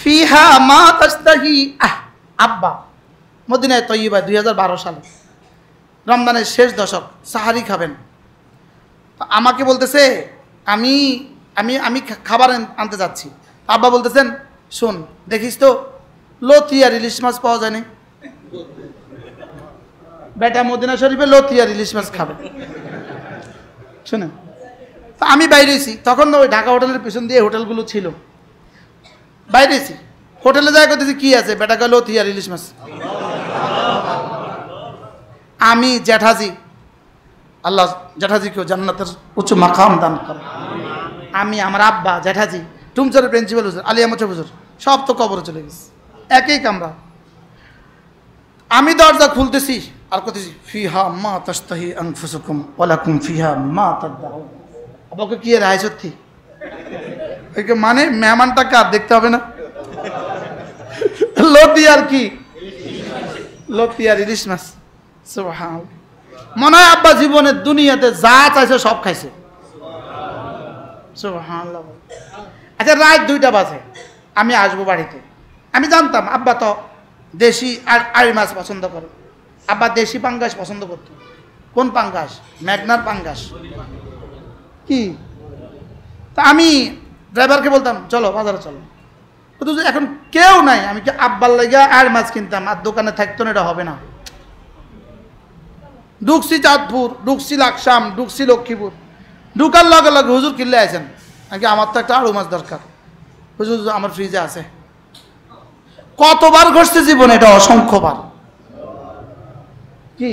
ফিহা মা তাশতাহি। আব্বা মদিনায় তৈয়্যিবায় 2012 সালে রমজানের শেষ দশক, সাহারি খাবেন। আমাকে বলতেছে আমি আমি আমি খাবার আনতে যাচ্ছি। আব্বা বলতেছেন শোন দেখিস তো লতিয়ার ইলিশ মাছ পাওয়া যায়নি। বেটা মদিনা শরীফে লতিয়ার ইলিশ মাছ খাবে, শুনে। তা আমি বাইরেছি, তখন ওই ঢাকা হোটেলের পিছন দিয়ে হোটেলগুলো ছিল, বাইরেছি। হোটেলে যাই করতেছি কি আছে, বেটা গেল লতিয়ার ইলিশ মাছ। আমি জ্যাঠাজি, আল্লাহ জ্যাঠাজিকেও জান্নাতের উচ্চ মাকাম দান করে। আমি, আমার আব্বা, জ্যাঠাজি, টুমচরের প্রিন্সিপাল হুজুর, আলিয়া মোচা হুজুর, সব তো কবরে চলে গেছে, একই কামরা। আমি দরজা খুলতেছি আর করতেছি ফিহা মা তাশতাহি আনফুসুকুম ওয়া লাকুম ফিহা মা তাদউন। আব্বাকে কি রায় সত্যি মানে মেহমানটাকে আর দেখতে হবে না। লতিয়ার কি, লতিয়ার ইলিশ মাছ। সুবহানাল্লাহ। মনে হয় আব্বা জীবনের দুনিয়াতে যা চাইছে সব খাইছে। সুবহানাল্লাহ। আচ্ছা রাত 2টা বাজে, আমি আসবো বাড়িতে। আমি জানতাম আব্বা তো দেশি আর আড়ি মাছ পছন্দ করে। আব্বা দেশি পাঙ্গাস পছন্দ করত। কোন পাঙ্গাস? ম্যাগনার পাঙ্গাস। কি তা আমি ড্রাইভারকে বলতাম চলো বাজারে চলো, এখন কেউ নাই। আমি কি আব্বার লাগা আর মাছ কিনতাম আর দোকানে থাকতো না, এটা হবে না। ঢুকছি চাঁদপুর, ঢুকছি লাকসাম, ঢুকছি লক্ষ্মীপুর, ঢুকার লগে লগে হুজুর কিনলে আছেন নাকি আমার তো একটা আরো মাছ দরকার। হুজুর আমার ফ্রিজে আছে। কতবার ঘটছে জীবনে, এটা অসংখ্যবার। কি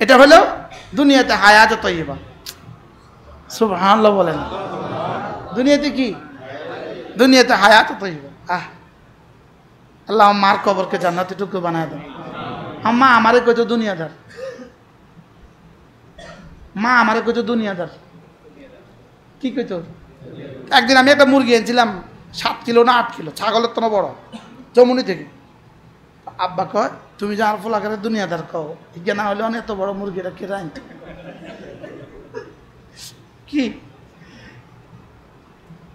এটা হলো দুনিয়াতে হায়াত তৈয়বা। সুবহানাল্লাহ বলেন। দুনিয়াতে কি? দুনিয়াতে হায়াত তৈয়বা। আল্লাহ মার কবরকে জান্নাতে টুকরো বানায় দেন। আম্মা আমারে কইতো দুনিয়াদার, মা আমারে কইতো দুনিয়াদার। কি কইতো? একদিন আমি একটা মুরগি এনেছিলাম 7 কিলো না 8 কিলো, ছাগলের তো না বড়, যমুনি থেকে। আব্বা কয় তুমি যে আর ফোলাকারে দুনিয়াদার কও, ঠিক না হলে অনেক এত বড় মুরগিটা কে রাইন। কি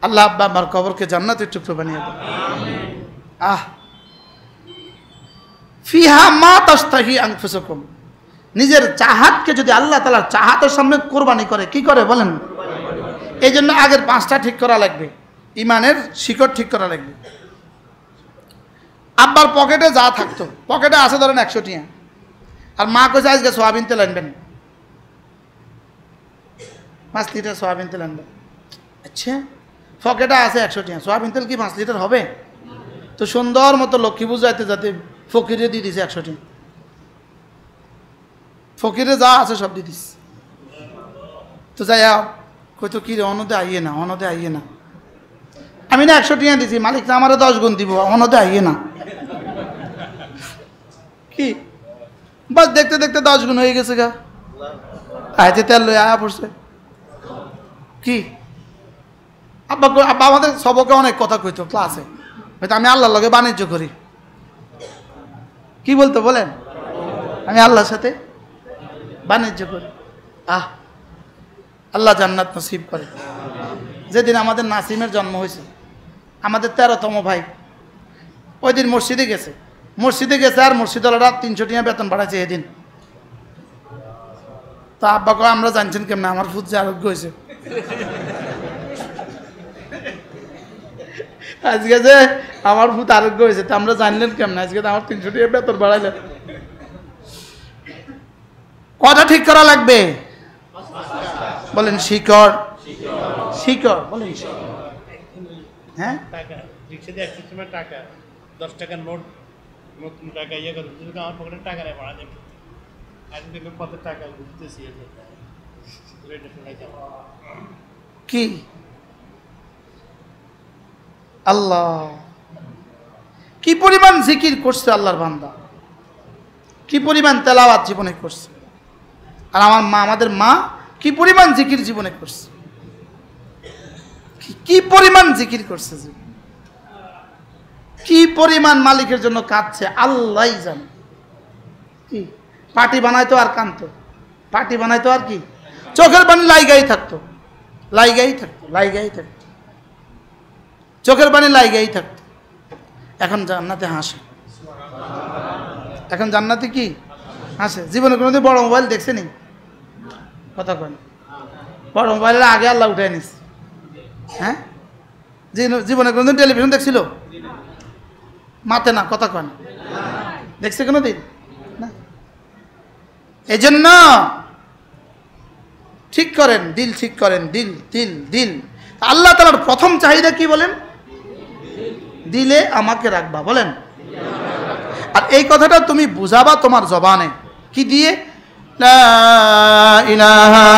আল্লাহ আব্বা আমার কবরকে জান্নাতের টুকরো বানিয়ে দেন। ফিহা মা তাশতাহি আনফুসুকুম। নিজের চাহাতকে যদি আল্লাহ তাআলার চাহাতের সামনে কোরবানি করে, কি করে বলেন? এই জন্য আগের 5টা ঠিক করা লাগবে, ইমানের শিকড় ঠিক করা লাগবে। আব্বার পকেটে যা থাকতো, পকেটে আছে ধরেন 100 টিয়া, আর মা কইছে আজকে সোয়াবিন তেল আনবেন, 5 লিটার সোয়াবিন তেল আনবেন। আচ্ছা পকেটে আছে 100 টিয়া, সোয়াবিন তেল কি 5 লিটার হবে? তো সুন্দর মতো লক্ষ্মী পূজাইতে যাতে ফকিরে দিয়ে দিছে 100 টিয়া, ফকিরে যা আছে সব দিয়ে দিস। তো যাই কইতো কি রে অনদে আইয়ে না, অনদে আইয়ে না। আমি না 100 টিয়া দিছি, মালিক না আমারে 10 গুণ দিব, অনদে আইয়ে না। কি বাস দেখতে দেখতে 10 গুণ হয়ে গেছে গা, আইতে তেল লই আয়া পড়ছে। কি আব্বা আব্বা আমাদের সবকে অনেক কথা কইতো ক্লাসে, হয়তো আমি আল্লাহর লগে বাণিজ্য করি। কি বলতো বলেন? আমি আল্লাহর সাথে বাণিজ্য করি। আল্লাহ জান্নাত নসিব করে। যেদিন আমাদের নাসিমের জন্ম হয়েছে, আমাদের 13তম ভাই, ওই দিন মসজিদে গেছে আর মসজিদওয়ালারা 300 টাকা বেতন বাড়াইছে এদিন। তা আব্বা কয় আমরা জানছেন কেমন আমার ফুট যে আরোগ্য হয়েছে। আজকে যে আমার ফুট আরোগ্য হয়েছে তা আমরা জানলেন কেমন? আজকে তো আমার 300 টাকা বেতন বাড়াইলেন। কটা ঠিক করা লাগবে বলেন? শিকড় শিকড় বলেন। হ্যাঁ টাকা রিক্সা দিয়ে 100 টাকা 10 টাকার নোট, নতুন টাকা ইয়ে করে আমার পকেটে টাকা নেই বাড়া যাবে। এখন দেখলে কত টাকা ঘুরতেছি। কি আল্লাহ কি পরিমাণ জিকির করছে আল্লাহর বান্দা, কি পরিমাণ তেলাওয়াত জীবনে করছে। আর আমার মা, আমাদের মা কি পরিমাণ জিকির জীবনে করছে, কি পরিমাণ জিকির করছে, কি পরিমাণ মালিকের জন্য কাঁদছে আল্লাহই জানে। কি পার্টি বানাইতো আর কাঁদতো, পার্টি বানাইতো আর কি চোখের পানি লাইগাই থাকতো, লাইগাই থাকতো, লাইগাই থাকতো, চোখের পানি লাইগাই থাকতো। এখন জান্নাতে হাসে। এখন জান্নাতে কি হাসে। জীবনে কোনোদিন বড় মোবাইল দেখছেনি? কথা কেন? বড় মোবাইলের আগে আল্লাহ উঠে নিস। হ্যাঁ, জীবনে কোনোদিন টেলিভিশন দেখছিল? মাতে না, কথা কেন? দেখছে কোনোদিন না। এই জন্য ঠিক করেন, দিল ঠিক করেন, দিল দিল দিল। আল্লাহ তাআলার প্রথম চাহিদা কি বলেন? দিলে আমাকে রাখবা, বলেন। আর এই কথাটা তুমি বুঝাবা তোমার জবানে কি দিয়ে? লা ইলাহা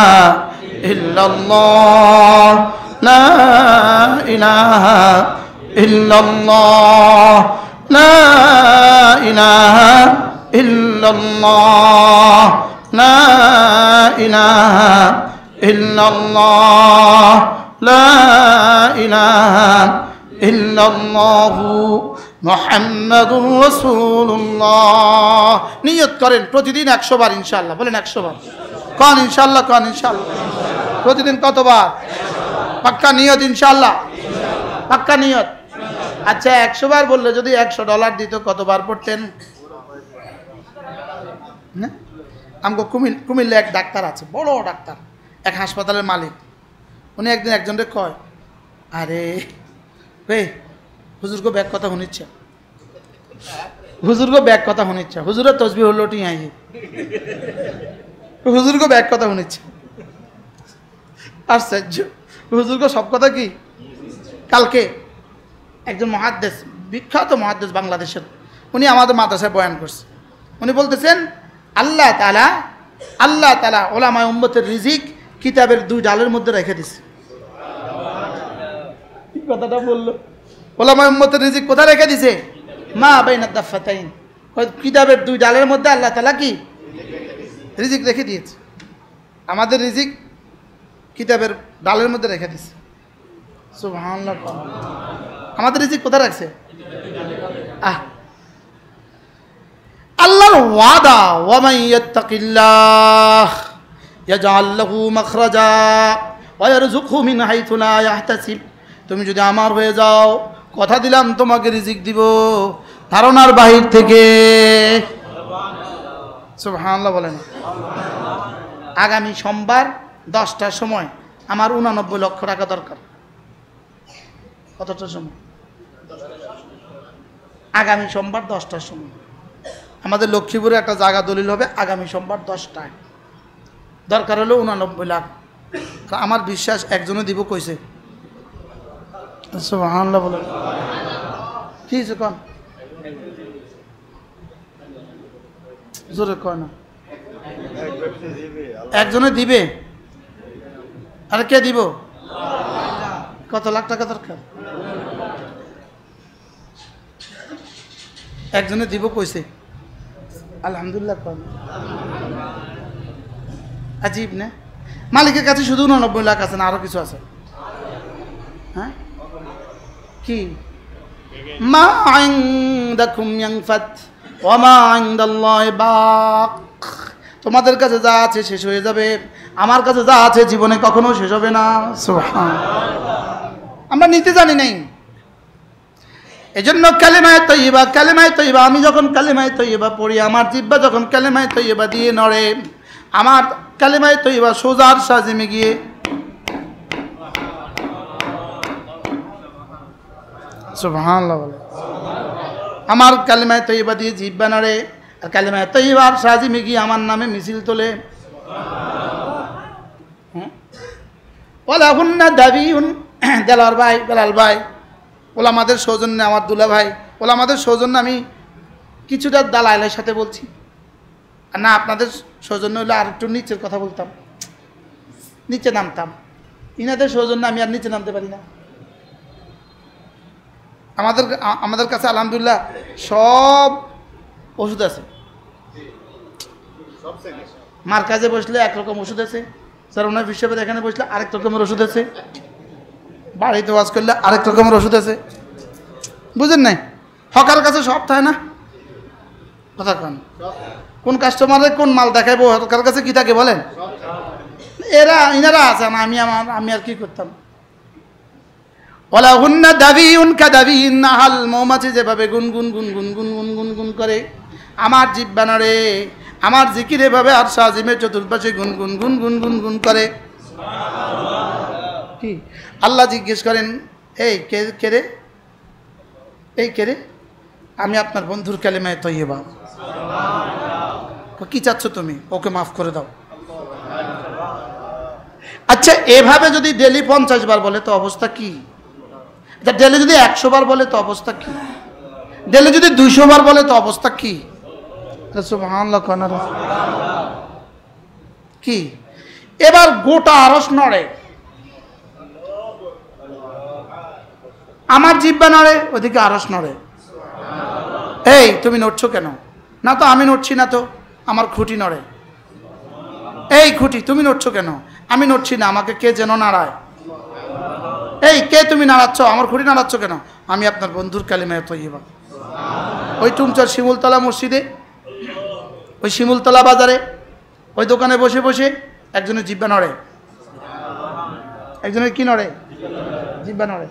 ইল্লাল্লাহ, লা ইলাহা ইল্লাল্লাহ, লা ইলাহা ইল্লাল্লাহ, লা ইলাহা ইল্লাল্লাহ, লা ইলাহা ইল্লাল্লাহু মুহাম্মাদুর রাসূলুল্লাহ। নিয়ত করেন প্রতিদিন 100 বার ইনশাআল্লাহ, বলেন 100 বার। কোন ইনশাআল্লাহ, কোন ইনশাআল্লাহ। প্রতিদিন কতবার? পাক্কা নিয়ত ইনশাআল্লাহ, পাক্কা নিয়ত। আচ্ছা 100 বার বললে যদি $100 দিত কতবার পড়তেন? আমগো কুমিল্লা এক ডাক্তার আছে, বড় ডাক্তার, এক হাসপাতালের মালিক। উনি একদিন একজনকে কয়, আরে वे हुजूर को बैग कथा होनी चाहिए, हुजूर को बैग कथा होनी चाहिए, हुजूर तस्बीह हलो टी आई हुजूर को बैग कथा होनी चाहिए। आश्चर्य, हुजूर को सब कथा की কালকে একজন মুহাদ্দিস, বিখ্যাত মুহাদ্দিস বাংলাদেশের, উনি আমাদের মাদ্রাসায় বয়ান করছে। উনি বলতেছেন আল্লাহ তাআলা উলামায়ে উম্মতের রিজিক কিতাবের 2 ডালের মধ্যে রেখে দিয়েছে। কি কথাটা বললো? উলামায়ে উম্মতের রিজিক কোথায় রেখে দিয়েছে? মা বাইনা দাফাতাইন, কিতাবের 2 ডালের মধ্যে আল্লাহ তাআলা কি রিজিক রেখে দিয়েছে। আমাদের রিজিক কিতাবের ডালের মধ্যে রেখে দিয়েছে। সুবহানাল্লাহ। আমাদের রিজিক কোথায় রাখছে? আল্লাহর ওয়াদা, ওয়া মান ইয়াত্তাকিল্লাহ ইয়াজআল লাহু মাখরাজা ওয়া ইয়ারযুকহু মিন হাইথু লা ইয়াহতাসিব। তুমি যদি আমার হয়ে যাও, কথা দিলাম তোমাকে রিজিক দিব ধারণার বাহির থেকে। সুবহানাল্লাহ বলেন। আগামী সোমবার 10টার সময় আমার 89 লক্ষ টাকা দরকার। কতটার সময়? আগামী সোমবার 10টার সময় আমাদের লক্ষ্মীপুরে একটা জায়গা দলিল হবে। আগামী সোমবার 10টায় দরকার হলো 89 লাখ। আমার বিশ্বাস একজনে দিব কইছে। সুবহানাল্লাহ বলেন। কি হয়েছে কোন? জোরে কয় না। একজনে দিবে, আর কে দিব? কত লাখ টাকা দরকার? একজনে দিব কইছে। আলহামদুলিল্লাহ। কন আজীব না? মালিকের কাছে শুধু 89 লাখ আছে না আরো কিছু আছে? হ্যাঁ কি? মা ইনদাকুম ইয়ানফাত ওয়া মা ইনদাল্লাহি বাক। তোমাদের কাছে যা আছে শেষ হয়ে যাবে, আমার কাছে যা আছে জীবনে কখনো শেষ হবে না। সুবহানাল্লাহ। আমরা নিতে জানি নাই। এজন্য কালেমায়ে তয়্যিবা, আমি যখন কালেমায়ে তয়্যিবা পড়ি, আমার জিহ্বা যখন কালেমায়ে তয়্যিবা দিয়ে নড়ে, আমার কালেমায়ে তয়্যিবা সোজার সাজিমে গিয়ে সুবহানাল্লাহ বলে, আমার কালেমায়ে তয়্যিবা দিয়ে জিহ্বা নড়ে, আর কালেমায়ে তয়্যিবার সাজিমে গিয়ে আমার নামে মিছিল তোলে। ওয়ালাহুন্না দাবিউন। দেলার ভাই, বেলাল ভাই, ওলা আমাদের সৌজন্যে, আমার দুলা ভাই, ওলা আমাদের সৌজন্যে আমি কিছুটা দালালের সাথে বলছি, আর না আপনাদের সৌজন্য হলে আর একটু নিচের কথা বলতাম, নিচে নামতাম। ইনাদের সৌজন্য আমি আর নিচে নামতে পারি না। আমাদের কাছে আলহামদুলিল্লাহ সব ওষুধ আছে। মার কাজে বসলে একরকম ওষুধ আছে, সরমনা বিশ্ববিদ্যালয় এখানে বসলে আরেক রকমের ওষুধ আছে, বাড়িতে ওয়াজ করলে আরেক রকমের ওষুধ আছে। বুঝেন নাই? হকার কাছে সব থাকে না? কথা কন। কোন কাস্টমারে কোন মাল দেখাইবো, হকার কাছে কি থাকে বলেন? ইনারা আছে না। আমি আর কি করতাম? ওয়ালা হুন্না দাবিউন কাদাবিন নাহাল, মৌমাছি যেভাবে গুনগুন গুনগুন গুনগুন গুনগুন করে, আমার জিহ্বা নড়ে, আমার জিকির এভাবে আর সাজিমের চতুর্পাশে গুনগুন গুনগুন গুনগুন করে। কি আল্লাহ জিজ্ঞেস করেন, এই কে রে, এই কে রে? আমি আপনার বন্ধুর কালিমায়ে তয়্যিবা। কি চাচ্ছ তুমি? ওকে মাফ করে দাও। আচ্ছা, এভাবে যদি ডেলি 50 বার বলে তো অবস্থা কি? ডেলি যদি 100 বার বলে তো অবস্থা কি? ডেলি যদি 200 বার বলে তো অবস্থা কি? সুবহানাল্লাহ। কি এবার গোটা আরশ নড়ে, আমার জিহ্বা নড়ে, ওদিকে আরশ নড়ে। এই তুমি নড়ছো কেন? না তো আমি নড়ছি না, তো আমার খুঁটি নড়ে। এই খুঁটি তুমি নড়ছো কেন? আমি নড়ছি না, আমাকে কে যেন নাড়ায়। এই কে তুমি নাড়াচ্ছ? আমার খুঁটি নাড়াচ্ছ কেন? আমি আপনার বন্ধুর কালিমায়ে তয়্যিবা। ওই টুমচার শিমুলতলা মসজিদে, ওই শিমুলতলা বাজারে, ওই দোকানে বসে বসে একজনের জিহ্বা নড়ে, একজনের কি নড়ে? জিহ্বা নড়ে।